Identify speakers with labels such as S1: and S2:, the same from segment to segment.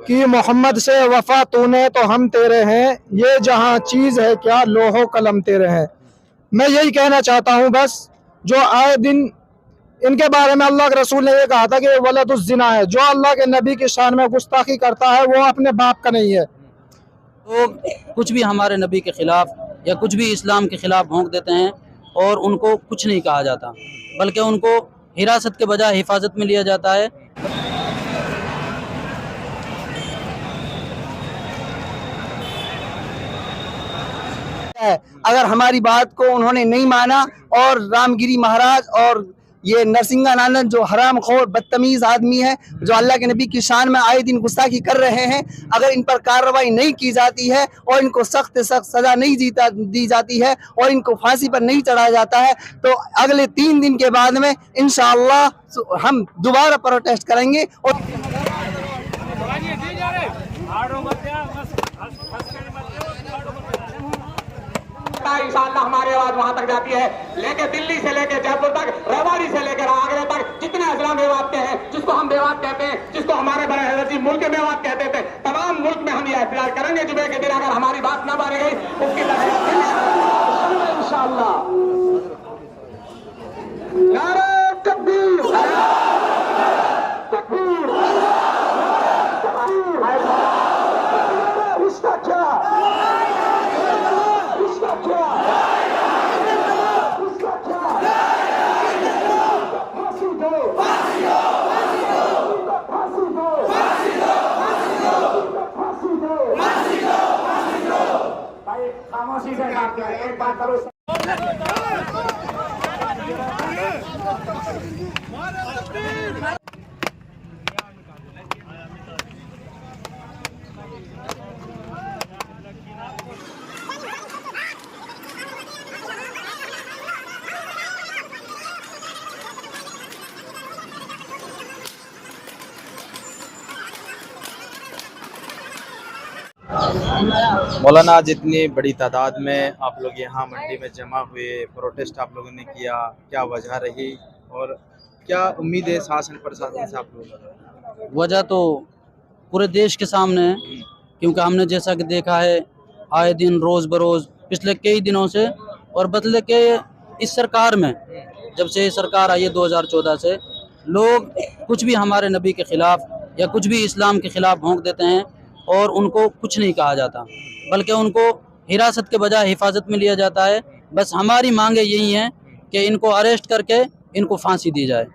S1: कि मोहम्मद से वफा तूने तो हम तेरे हैं, ये जहां चीज़ है क्या लोहो कलम तेरे हैं। मैं यही कहना चाहता हूं बस, जो आए दिन इनके बारे में अल्लाह के रसूल ने ये कहा था कि वलदुज़ ज़िना है। जो अल्लाह के नबी की शान में गुस्ताखी करता है वो अपने बाप का नहीं है।
S2: लोग कुछ भी हमारे नबी के ख़िलाफ़ या कुछ भी इस्लाम के ख़िलाफ़ भोंक देते हैं और उनको कुछ नहीं कहा जाता, बल्कि उनको हिरासत के बजाय हिफाजत में लिया जाता है।
S3: अगर हमारी बात को उन्होंने नहीं माना और रामगिरी महाराज और ये नरसिंहानंद जो हरामखोर बदतमीज आदमी है, जो अल्लाह के नबी की शान में आए दिन गुस्ताखी कर रहे हैं, अगर इन पर कार्रवाई नहीं की जाती है और इनको सख्त सख्त सजा नहीं दी जाती है और इनको फांसी पर नहीं चढ़ाया जाता है, तो अगले 3 दिन के बाद में इंशाअल्लाह हम दोबारा प्रोटेस्ट करेंगे। और
S4: इंशाअल्लाह हमारी आवाज वहां तक जाती है, लेके दिल्ली से लेके जयपुर तक, रेवाड़ी से लेकर आगरा तक, जितने अजला मेवात के हैं, जिसको हम मेवात कहते हैं, जिसको हमारे बड़े हजरत जी मुल्क मेवात कहते थे, तमाम मुल्क में हम ये एहतजाज करेंगे। जुमे के दिन अगर हमारी बात ना मानी गई उसकी इंशाअल्लाह। नारे तकबीर, तकबीर, इसका क्या खामोशी से एक बात करो।
S5: मौलाना, आज इतनी बड़ी तादाद में आप लोग यहाँ मंडी में जमा हुए, प्रोटेस्ट आप लोगों ने किया, क्या वजह रही और क्या उम्मीद है शासन प्रशासन से आप लोगों?
S2: वजह तो पूरे देश के सामने है, क्योंकि हमने जैसा कि देखा है आए दिन रोज़ बरोज़ पिछले कई दिनों से, और बदले के इस सरकार में, जब से ये सरकार आई है 2014 से, लोग कुछ भी हमारे नबी के ख़िलाफ़ या कुछ भी इस्लाम के ख़िलाफ़ भोंक देते हैं और उनको कुछ नहीं कहा जाता, बल्कि उनको हिरासत के बजाय हिफाजत में लिया जाता है। बस हमारी मांगे यही हैं कि इनको अरेस्ट करके इनको फांसी दी जाए।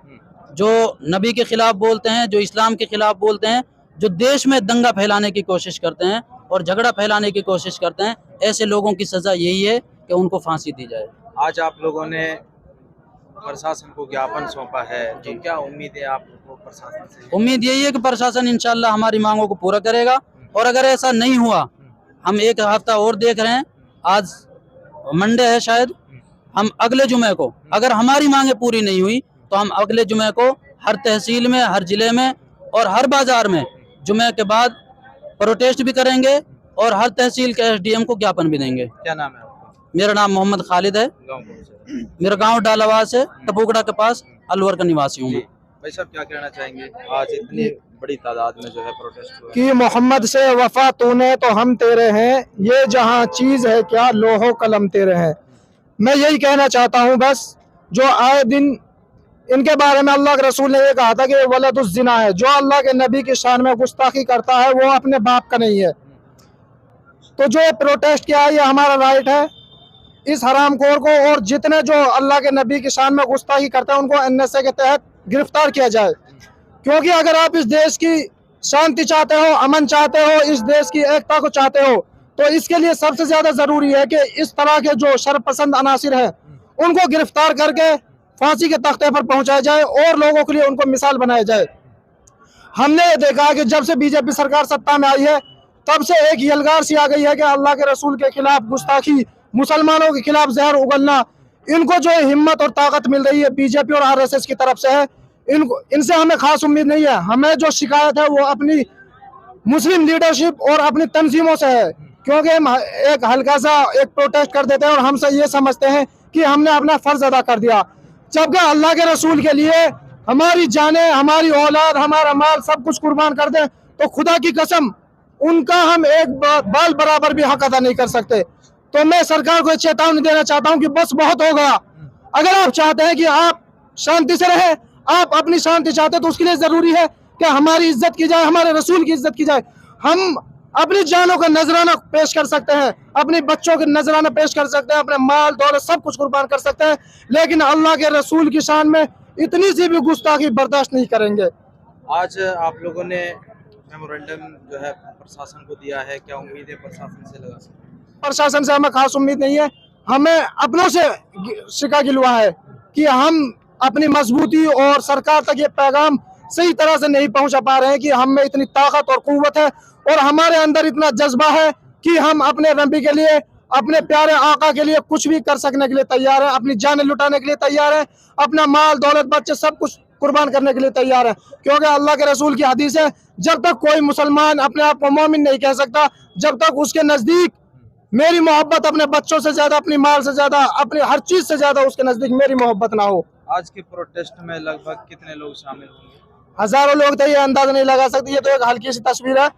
S2: जो नबी के ख़िलाफ़ बोलते हैं, जो इस्लाम के ख़िलाफ़ बोलते हैं, जो देश में दंगा फैलाने की कोशिश करते हैं और झगड़ा फैलाने की कोशिश करते हैं, ऐसे लोगों की सज़ा यही है कि उनको फांसी दी जाए।
S5: आज आप लोगों ने प्रशासन को ज्ञापन सौंपा है, तो क्या उम्मीद है आपको प्रशासन से?
S2: उम्मीद यही है कि प्रशासन इंशाअल्लाह हमारी मांगों को पूरा करेगा, और अगर ऐसा नहीं हुआ, हम एक हफ्ता और देख रहे हैं, आज मंडे है शायद, हम अगले जुमे को, अगर हमारी मांगे पूरी नहीं हुई तो हम अगले जुमे को हर तहसील में, हर जिले में और हर बाजार में जुमे के बाद प्रोटेस्ट भी करेंगे और हर तहसील के SDM को ज्ञापन भी देंगे।
S5: क्या नाम है आपका?
S2: मेरा नाम मोहम्मद खालिद है।
S5: गाँव कौन सा?
S2: मेरा गांव डालावास से टपुकड़ा के पास अलवर का निवासी हूँ।
S5: भाई साहब, क्या कहना चाहेंगे? आज इतनी बड़ी तादाद में जो है प्रोटेस्ट हुआ
S1: कि मोहम्मद से वफा तूने तो हम तेरे हैं, ये जहां चीज़ है क्या लोहो कलम तेरे हैं। मैं यही कहना चाहता हूं बस, जो आए दिन इनके बारे में अल्लाह के रसूल ने ये कहा था कि वलदुज़ ज़िना है। जो अल्लाह के नबी की शान में गुस्ताखी करता है वो अपने बाप का नहीं है। तो जो प्रोटेस्ट किया है ये हमारा राइट है। इस हरामखोर को और जितने जो अल्लाह के नबी की शान में गुस्ताखी करते हैं उनको NSA के तहत गिरफ्तार किया जाए, क्योंकि अगर आप इस देश की शांति चाहते हो, अमन चाहते हो, इस देश की एकता को चाहते हो, तो इसके लिए सबसे ज्यादा जरूरी है कि इस तरह के जो शरपसंद अनासिर हैं उनको गिरफ्तार करके फांसी के तख्ते पर पहुंचाया जाए और लोगों के लिए उनको मिसाल बनाया जाए। हमने ये देखा है कि जब से बीजेपी सरकार सत्ता में आई है तब से एक यलगार सी आ गई है कि अल्लाह के रसूल के खिलाफ गुस्ताखी, मुसलमानों के खिलाफ जहर उगलना, इनको जो हिम्मत और ताकत मिल रही है बीजेपी और RSS की तरफ से है, इनसे हमें खास उम्मीद नहीं है। हमें जो शिकायत है वो अपनी मुस्लिम लीडरशिप और अपनी तंजीमों से है, क्योंकि हम एक हल्का सा एक प्रोटेस्ट कर देते हैं और हमसे ये समझते हैं कि हमने अपना फर्ज अदा कर दिया, जबकि अल्लाह के रसूल के लिए हमारी जानें, हमारी औलाद, हमारा माल सब कुछ कुर्बान कर दें तो खुदा की कसम उनका हम एक बाल बराबर भी हक अदा नहीं कर सकते। तो मैं सरकार को चेतावनी देना चाहता हूं कि बस बहुत हो गया। अगर आप चाहते हैं कि आप शांति से रहें, आप अपनी शांति चाहते हैं, तो उसके लिए जरूरी है कि हमारी इज्जत की जाए, हमारे रसूल की इज्जत की जाए। हम अपनी जानों का नजराना पेश कर सकते हैं, अपने बच्चों का नजराना पेश कर सकते हैं, अपने माल दौलत सब कुछ कुर्बान कर सकते हैं, लेकिन अल्लाह के रसूल की शान में इतनी सी भी गुस्ताखी बर्दाश्त नहीं करेंगे।
S5: आज आप लोगों ने मेमोरेंडम जो है प्रशासन को दिया है, क्या उम्मीद है प्रशासन से लगा सकते?
S1: प्रशासन से हमें खास उम्मीद नहीं है, हमें अपनों से शिका गिलवा है कि हम अपनी मजबूती और सरकार तक ये पैगाम सही तरह से नहीं पहुंचा पा रहे हैं कि हम में इतनी ताकत और कुव्वत है और हमारे अंदर इतना जज्बा है कि हम अपने रब्बी के लिए, अपने प्यारे आका के लिए कुछ भी कर सकने के लिए तैयार है, अपनी जानें लुटाने के लिए तैयार है, अपना माल दौलत बच्चे सब कुछ कुर्बान करने के लिए तैयार है। क्योंकि अल्लाह के रसूल की हदीस है, जब तक कोई मुसलमान अपने आप को मोमिन नहीं कह सकता, जब तक उसके नजदीक मेरी मोहब्बत अपने बच्चों से ज्यादा, अपनी माल से ज्यादा, अपनी हर चीज से ज्यादा उसके नजदीक मेरी मोहब्बत ना हो।
S5: आज के प्रोटेस्ट में लगभग कितने लोग शामिल होंगे?
S1: हजारों लोग थे, ये अंदाजा नहीं लगा सकते। ये तो एक हल्की सी तस्वीर है।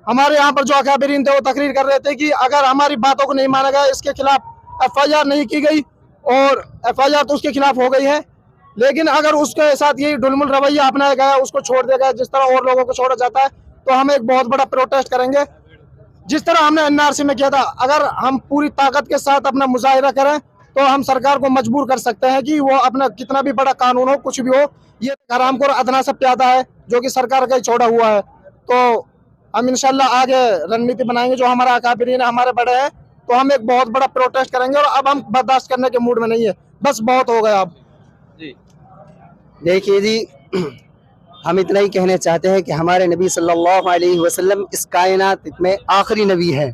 S1: हमारे यहाँ पर जो अकाबिरीन थे वो तकरीर कर रहे थे कि अगर हमारी बातों को नहीं माना गया, इसके खिलाफ FIR नहीं की गई, और FIR तो उसके खिलाफ हो गई है, लेकिन अगर उसके साथ यही ढुलमुल रवैया अपनाया गया, उसको छोड़ दिया गया जिस तरह और लोगों को छोड़ा जाता है, तो हम एक बहुत बड़ा प्रोटेस्ट करेंगे जिस तरह हमने NRC में किया था। अगर हम पूरी ताकत के साथ अपना मुजाहिरा करें तो हम सरकार को मजबूर कर सकते हैं कि वो अपना कितना भी बड़ा कानून हो, कुछ भी हो, ये हरामखोर अदना सा प्यादा है जो कि सरकार का ही छोड़ा हुआ है। तो हम इंशाल्लाह आगे रणनीति बनाएंगे, जो हमारा अकाबिरीन है, हमारे बड़े हैं, तो हम एक बहुत बड़ा प्रोटेस्ट करेंगे और अब हम बर्दाश्त करने के मूड में नहीं है, बस बहुत हो गया अब।
S5: जी
S3: देखिए जी, हम इतना ही कहना चाहते हैं कि हमारे नबी सल्लल्लाहु अलैहि वसल्लम इस कायनात में आखिरी नबी है,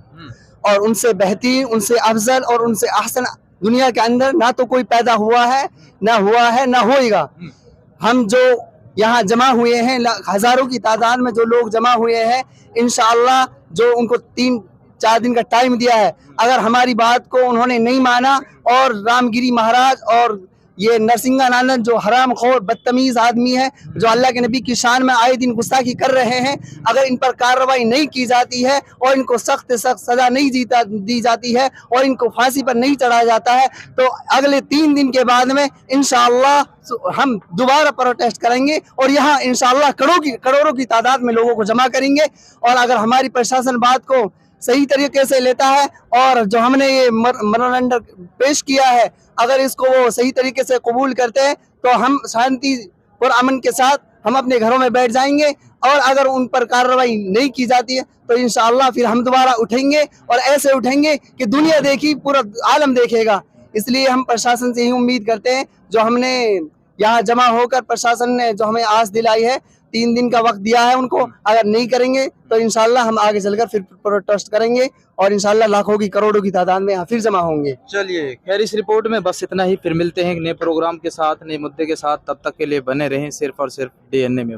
S3: और उनसे बेहतरीन, उनसे अफजल और उनसे अहसन दुनिया के अंदर ना तो कोई पैदा हुआ है, ना होएगा। हम जो यहाँ जमा हुए हैं, हजारों की तादाद में जो लोग जमा हुए हैं, इंशाअल्लाह जो उनको 3-4 दिन का टाइम दिया है, अगर हमारी बात को उन्होंने नहीं माना और रामगिरी महाराज और ये नरसिंहानंद जो हराम खोर बदतमीज आदमी है, जो अल्लाह के नबी की शान में आए दिन गुस्ताखी कर रहे हैं, अगर इन पर कार्रवाई नहीं की जाती है और इनको सख्त सख्त सजा नहीं दी जाती है और इनको फांसी पर नहीं चढ़ाया जाता है, तो अगले 3 दिन के बाद में इंशाअल्लाह हम दोबारा प्रोटेस्ट करेंगे और यहाँ इंशाअल्लाह करोड़ों की तादाद में लोगों को जमा करेंगे। और अगर हमारी प्रशासन बात को सही तरीके से लेता है और जो हमने ये मेमोरेंडम पेश किया है, अगर इसको वो सही तरीके से कबूल करते हैं, तो हम शांति और अमन के साथ हम अपने घरों में बैठ जाएंगे। और अगर उन पर कार्रवाई नहीं की जाती है तो इंशाअल्लाह फिर हम दोबारा उठेंगे, और ऐसे उठेंगे कि दुनिया देखी, पूरा आलम देखेगा। इसलिए हम प्रशासन से ही उम्मीद करते हैं, जो हमने यहाँ जमा होकर प्रशासन ने जो हमें आस दिलाई है, 3 दिन का वक्त दिया है उनको, अगर नहीं करेंगे तो इंशाल्लाह हम आगे चलकर फिर प्रोटेस्ट करेंगे और इंशाल्लाह लाखों की करोड़ों की तादाद में यहाँ फिर जमा होंगे।
S5: चलिए, खैर इस रिपोर्ट में बस इतना ही। फिर मिलते हैं नए प्रोग्राम के साथ, नए मुद्दे के साथ। तब तक के लिए बने रहें सिर्फ और सिर्फ DNA में।